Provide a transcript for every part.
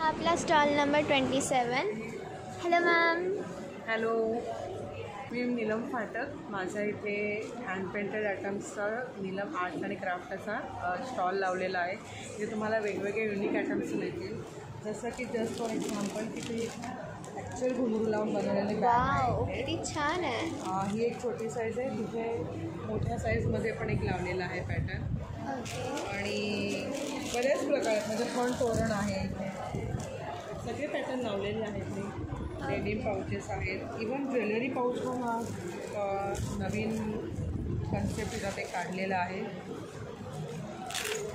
आपला stall number 27. Hello ma'am. Hello, मी नीलम फाटक. माझ्या इथे हँड पेंटेड आयटम्सचा नीलम आर्ट्स आणि क्राफ्टचा स्टॉल लावलेला आहे. इथे तुम्हाला वेगवेगळे युनिक आयटम्स मिळतील. जसं की जस्ट फॉर एक्झाम्पल तिथे ॲक्च्युअल घुंगरू लावून बनवलेले वाव, किती छान आहे. ही एक छोटी साईज आहे. तिथे मोठ्या साईजमध्ये पण एक लावलेला आहे पॅटर्न. आणि बरेच प्रकार आहेत. म्हणजे फ्रंट तोरण आहे, सगळे पॅटर्न लावलेले आहेत. मी डेनिम पाउचेस आहेत. इवन ज्वेलरी पाऊच पण हा नवीन कन्सेप्ट इथं ते काढलेला आहे.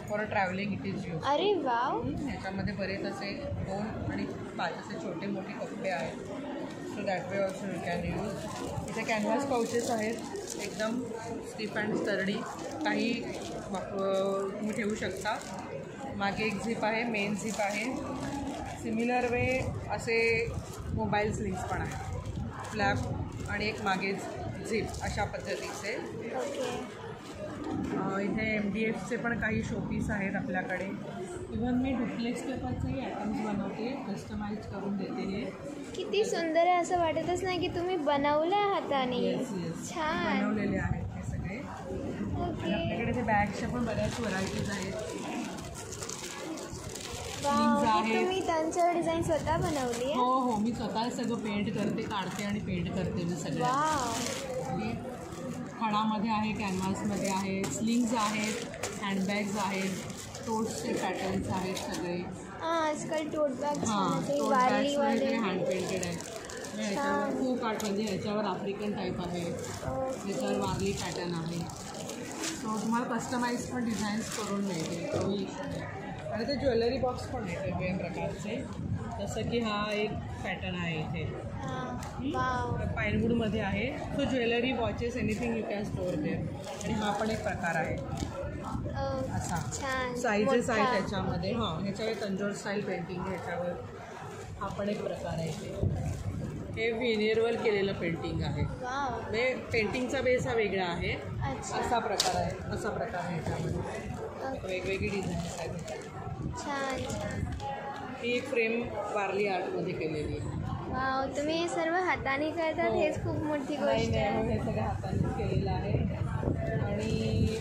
For travelling it is use. अरे वाव. ह्याच्यामध्ये बरेच असे 2 आणि 5 असे छोटे मोठे कप्पे आहेत. So that way also you can use. इथे कॅनव्हास पाउचेस आहेत, एकदम स्टिफ अँड स्टर्डी. काही तुम्ही ठेवू शकता. मागे एक झिप आहे, मेन झिप आहे. सिमिलर वे असे मोबाईल स्लिंग्स पण आहे, फ्लॅप आणि एक मागे झिप अशा पद्धतीचे. इथे MDFचे पण काही शोपीस आहेत आपल्याकडे. इव्हन मी डुप्लेक्स पेपरचेही आयटम्स बनवते, कस्टमाइज करून देते. हे किती सुंदर आहे. असं वाटतच नाही की तुम्ही बनवलं हाताने. छान बनवलेले आहेत ते सगळे. आपल्याकडे ते बॅगच्या पण बऱ्याच व्हरायटीज आहेत. तुम्ही त्यांच्यावर डिझाईन स्वतः बनवली आहे? हो, मी स्वतः सगळं पेंट करते, काढते आणि पेंट करते मी सगळं. खणामध्ये आहे, कॅनव्हासमध्ये आहे, स्लिंग्स आहेत, हँडबॅग्स आहेत, टोट्सचे पॅटर्न्स आहेत सगळे. आजकाल टोट बॅग वारलीवाले हँड पेंटेड आहे. ह्याच्यावर खूप आर्ट, म्हणजे ह्याच्यावर आफ्रिकन टाईप आहे, ह्याच्यावर वारली पॅटर्न आहे. सो तुम्हाला कस्टमाइज पण डिझाईन्स करून मिळतील, तो इश्यू नाही. आणि ते ज्वेलरी बॉक्स पण आहेत वेगवेगळ्या प्रकारचे. जसं की हा एक पॅटर्न आहे इथे, पाईनवूडमध्ये आहे. So jewellery, watches, anything you can store there. आणि हा पण एक प्रकार आहे असा. साईजेस आहेत त्याच्यामध्ये. ह्याच्यावर तंजोर स्टाईल पेंटिंग आहे. ह्याच्यावर हा पण एक प्रकार आहे इथे. हे व्हिनियरवर केलेलं पेंटिंग आहे. म्हणजे पेंटिंगचा बेस हा वेगळा आहे. असा प्रकार आहे, असा प्रकार आहे. ह्याच्यामध्ये वेगवेगळी डिझाईन्स आहेत. ही एक फ्रेम वारली आर्टमध्ये केलेली आहे. वाव, तुम्ही हे सर्व हाताने करतात. हेच खूप मोठी गोष्ट आहे. हे सगळं हातानेच केलेलं आहे. आणि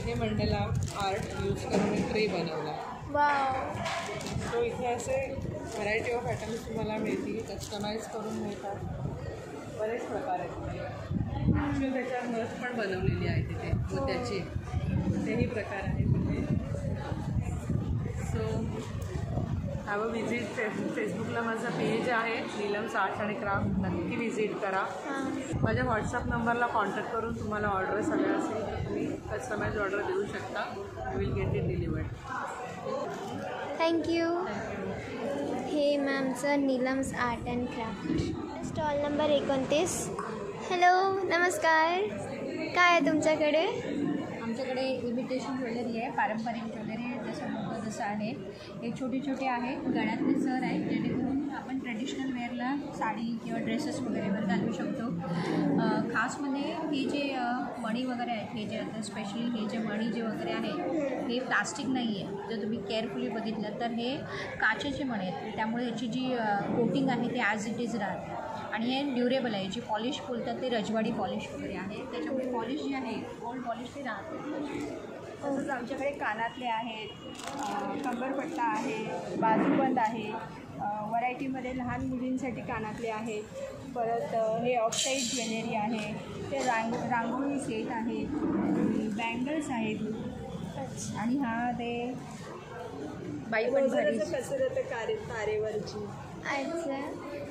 हे मंडला आर्ट यूज करून एक ट्रे बनवला. वाव. सो इथे असे व्हरायटी ऑफ आयटम्स तुम्हाला मिळतील, कस्टमाइज करून मिळतात. बरेच प्रकार आहेत. ॲक्च्युअली त्याच्यावर नथ पण बनवलेली आहे तिथे मोत्याची. तेही प्रकार आहेत तिथे. So have a visit. फेसबुकला माझा पेज आहे नीलम्स आर्ट्स आणि क्राफ्ट. नक्की विजिट करा. माझ्या व्हॉट्सअप नंबरला कॉन्टॅक्ट करून तुम्हाला ऑर्डर सगळ्या असेल तर तुम्ही कस्टमाइज ऑर्डर देऊ शकता. You will get it delivered. Thank you. हे मॅमचं Neelam's art and craft. Stall number 29. Hello, नमस्कार. काय आहे तुमच्याकडे? आमच्याकडे इमिटेशन ज्वेलरी आहे, पारंपरिक ज्वेलरी आहे. जसं आहे हे छोटे छोटे आहेत, गळ्यातले सर आहेत, जेणेकरून आपण ट्रेडिशनल वेअरला साडी किंवा ड्रेसेस वगैरेवर घालू शकतो. खासमध्ये हे जे मणी वगैरे आहेत, हे जे आता स्पेशली हे जे मणी जे वगैरे आहे हे प्लास्टिक नाही आहे. जर तुम्ही केअरफुली बघितलं तर हे काचेचे मणी आहेत. त्यामुळे याची जी कोटिंग आहे ते ॲज इट इज राहते. आणि हे ड्युरेबल आहे. जी पॉलिश बोलतात ते रजवाडी पॉलिश वगैरे आहे. त्याच्यामुळे पॉलिश जी आहे ओल्ड पॉलिश ते राहते. तसंच आमच्याकडे कानातले आहेत, कंबरपट्टा आहे, बाजूबंद आहे. व्हरायटीमध्ये लहान मुलींसाठी कानातले आहेत. परत हे ऑक्साईड ज्वेलरी आहे. ते रांगोळी सेट आहे, बँगल्स आहेत. आणि हा ते बाईपण कसरत तारेवरची.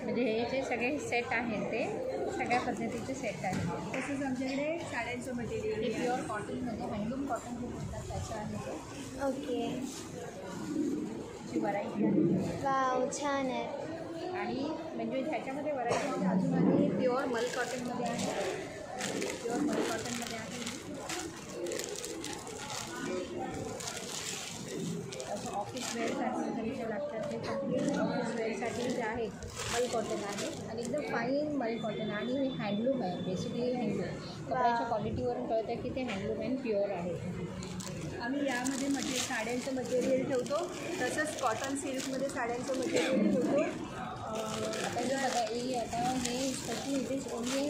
म्हणजे हे जे सगळे सेट आहेत ते सगळ्या पद्धतीचे सेट आहेत. तसंच आमच्याकडे साड्यांचं मटेरियल हे प्युअर कॉटनमध्ये हँडलूम कॉटन जे बोलतात त्याचं आहे ते. ओके. ची व्हरायटी आहे. वाव, छान आहे. आणि म्हणजे ह्याच्यामध्ये व्हरायटीमध्ये अजून आणि प्युअर मल कॉटनमध्ये आहे. प्युअर मल कॉटनमध्ये आहे. असं ऑफिस वेअरसाठी तरी जे लागतात ते कम्प्लीट ऑफिस वेअरसाठी जे आहे मल कॉटन आहे. आणि एकदम फाईन मल कॉटन. आणि हे हँडलूम आहे, बेसिकली हँडलूम. कपड्याच्या क्वालिटीवरून कळतं की ते हँडलूम अँड प्युअर आहे. आम्ही यामध्ये साड्यांचं मटेरियल ठेवतो, तसंच कॉटन सिल्कमध्ये साड्यांचं मटेरियल ठेवतो. आता जर बघा आता हे फॅसिलिटीज ओनली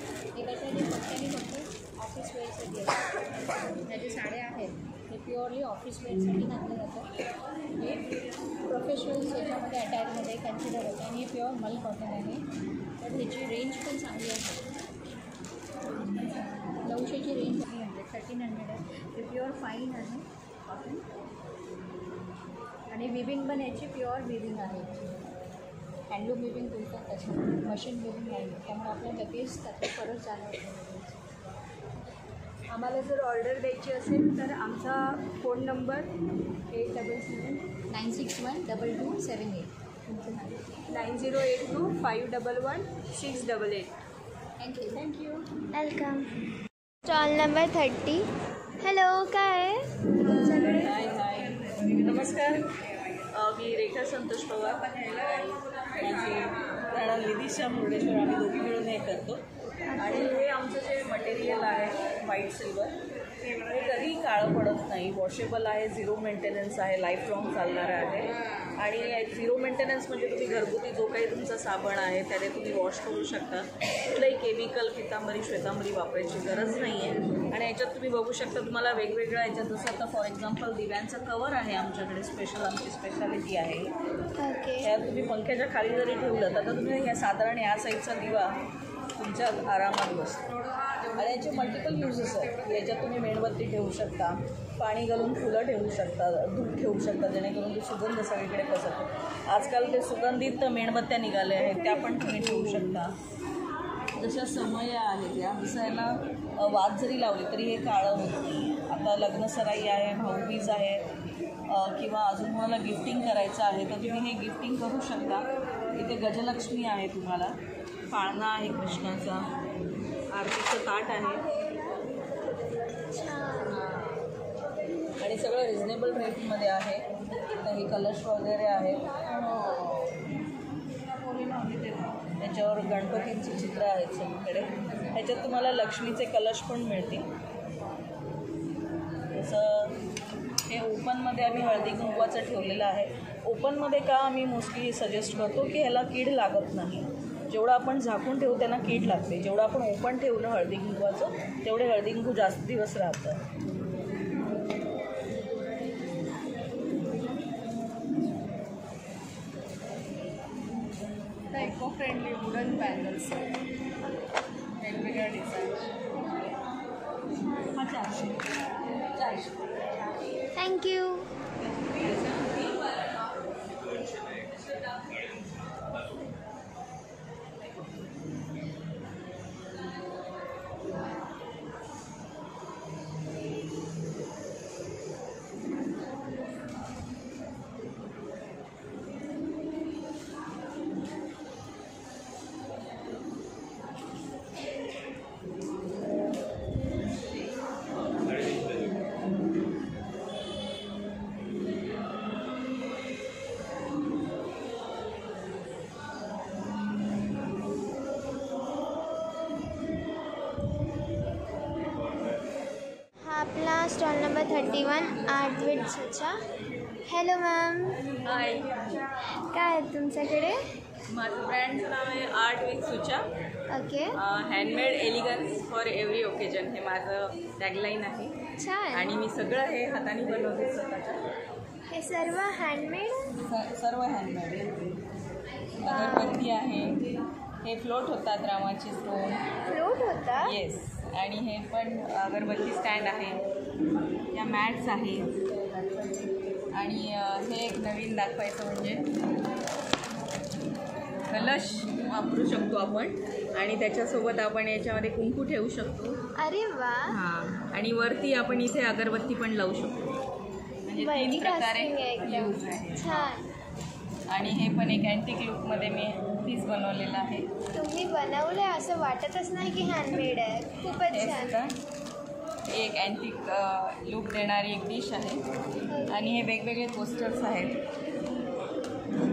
एकासाठी फक्त ऑफिस वेअरसाठी असतात. ह्या ज्या साड्या आहेत हे प्युअरली ऑफिस वेअरसाठी घातलं जातं. हे प्रोफेशनल याच्यामध्ये अटायरमध्ये कन्सिडर होतं आणि हे प्युअर मल कॉटन आहे. तर ह्याची रेंज पण चांगली आहे. 900ची रेंज आहे, 1300 आहे. हे प्युअर फाईन आहे कॉटन आणि विविंग पण याची प्युअर विविंग आहे. हँडलूम विविंग बोलतात तसं, मशीन विविंग आहे. त्यामुळे आपल्याला लगेच त्याचा फरक जाणवतो. आम्हाला जर ऑर्डर द्यायची असेल तर आमचा phone number 8779612278. 9082511688. Thank you. Welcome. Stall number 30. Hello, काय आहे तुमच्याकडे? हाय. नमस्कार. मी रेखा संतोष पवार आणि माझी प्रणाल निधीशा मुर्डेश्वर, आम्ही दोघी मिळून हे करतो. आणि हे आमचं जे मटेरियल आहे व्हाईट सिल्वर, हे कधीही काळं पडत नाही. वॉशेबल आहे, झिरो मेंटेनन्स आहे, लाईफ लॉंग चालणारं आहे. आणि झिरो मेंटेनन्स म्हणजे तुम्ही घरगुती जो काही तुमचा साबण आहे त्याने तुम्ही वॉश करू शकता. कुठलंही केमिकल, पितांबरी, श्वेतांबरी वापरायची गरज नाही आहे. आणि याच्यात तुम्ही बघू शकता तुम्हाला वेगवेगळ्या याच्यात, जसं आता फॉर एक्झाम्पल दिव्यांचं कवर आहे आमच्याकडे, आमची स्पेशालिटी आहे. ह्या तुम्ही पंख्याच्या खाली जरी ठेवलं तर तुम्ही ह्या साधारण या साईजचा दिवा तुमच्या आरामात बसतो. आणि याचे मल्टिपल युजेस आहेत. याच्यात तुम्ही मेणबत्ती ठेवू शकता, पाणी घालून फुलं ठेवू शकता, दूध ठेवू शकता, जेणेकरून तो सुगंध सगळीकडे पसरतो. आजकाल ते सुगंधित मेणबत्त्या निघाले आहेत, त्या पण तुम्ही ठेवू शकता. जशा समया आहेत या विषयाला वाद जरी लावली तरी हे काळं होत नाही. आता लग्नसराई आहे, भाऊबीज आहे, किंवा अजून तुम्हाला गिफ्टिंग करायचं आहे तर तुम्ही हे गिफ्टिंग करू शकता. इथे गजलक्ष्मी आहे, तुम्हाला पाळणा आहे कृष्णाचा, आरतीचं ताट आहे. आणि सगळं रिजनेबल रेटमध्ये आहे. तर हे कलश वगैरे आहेत. त्याच्यावर गणपतींची चित्र आहेत सगळीकडे. ह्याच्यात तुम्हाला लक्ष्मीचे कलश पण मिळतील. जसं हे ओपनमध्ये आम्ही हळदी कुंकवाचं ठेवलेलं आहे. ओपनमध्ये का आम्ही मोस्टली सजेस्ट करतो की ह्याला कीड लागत नाही. जेवढं आपण झाकून ठेवू त्यांना कीड लागते. जेवढं आपण ओपन ठेवलं हळदी कुंकवाचं तेवढे हळदी कुंकू जास्त दिवस राहतं. इको फ्रेंडली वुडन पॅनल्स वेगवेगळ्या डिझाईन. हा 400. थँक्यू. आपला stall number 31 art with Sucha. Hello ma'am. Hi. काय आहे तुमच्याकडे? माझं ब्रँडचं नाव आहे art with Sucha. Okay. Handmade elegance for every occasion हे माझं टॅगलाईन आहे. छान. आणि मी सगळं हे हाताने बनवते स्वतःचं. हे सर्व हँडमेड? सर्व हँडमेड. अगरबत्ती आहे. हे फ्लोट होतात रामाचे स्टोन. फ्लोट होतात? येस. आणि हे पण अगरबत्ती स्टँड आहे. या मॅट्स आहेत. आणि हे एक नवीन दाखवायचं म्हणजे कलश वापरू शकतो आपण आणि त्याच्यासोबत आपण याच्यामध्ये कुंकू ठेवू शकतो. अरे वा. हां. आणि वरती आपण इथे अगरबत्ती पण लावू शकतो. म्हणजे 3 प्रकारे यूज आहे. छान. आणि हे पण एक अँटिक लुकमध्ये मी पीस बनवलेला आहे. तुम्ही बनवलं असं वाटतच नाही की हँडमेड आहे. खूपच छान. एक अँटिक लुक देणारी एक डिश आहे. आणि हे वेगवेगळे पोस्टर्स आहेत.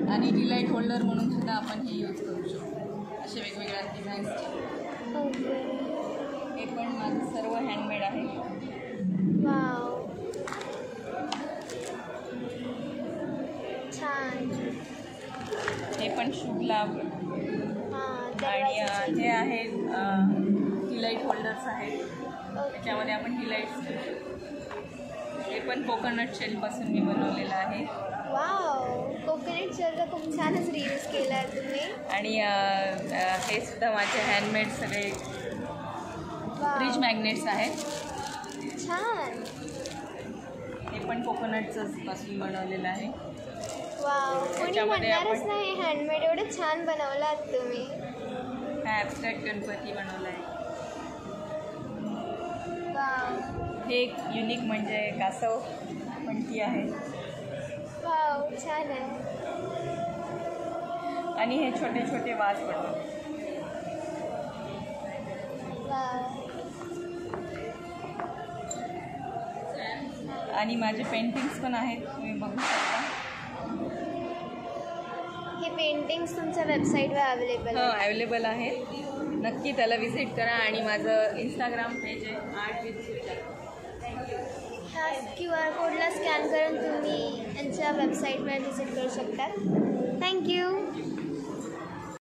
आणि डिलाईट होल्डर म्हणून सुद्धा आपण हे यूज करू शकतो असे वेगवेगळ्या डिझाईन्सचे. हे पण माझं सर्व हँडमेड आहे. वाव. छान. हे पण शुभ लाभ. हां, आणि दरवाजाचे. हे आहेत हिलाईट होल्डर्स आहेत. ओके. त्याच्यामध्ये आपण हिलाईट्स ठेवू शकतो. हे पण कोकोनट शेलपासून मी बनवलेलं आहे. वाव, कोकोनट शेलचा खूप छानच रियूज केला आहे तुम्ही. आणि हे सुद्धा माझे हँडमेड सगळे फ्रीज मॅग्नेट्स आहेत. छान. हे पण कोकोनटच पासून बनवलेलं आहे. वाव, कोणी त्याच्यामध्ये म्हणणारच आपण- नाही हँडमेड एवढं छान बनवलात तुम्ही. हा ॲबस्ट्रॅक्ट गणपती बनवला आहे. वाव, हे एक युनिक म्हणजे कासव पणती आहे. वाव, छान आहे. आणि हे छोटे छोटे वाज बनवले. वाव. आणि माझे पेंटिंग्स पण आहेत, तुम्ही बघू शकता. हे पेंटिंग्स तुमच्या वेबसाईटवर अवेलेबल हो आहे. अवेलेबल आहेत. नक्की त्याला व्हिजिट करा. आणि माझं इंस्टाग्राम पेज आहे आर्ट विथ सुचना. ह्या QR कोडला स्कॅन करून तुम्ही यांच्या वेबसाईटवर व्हिजिट करू शकता. थँक्यू.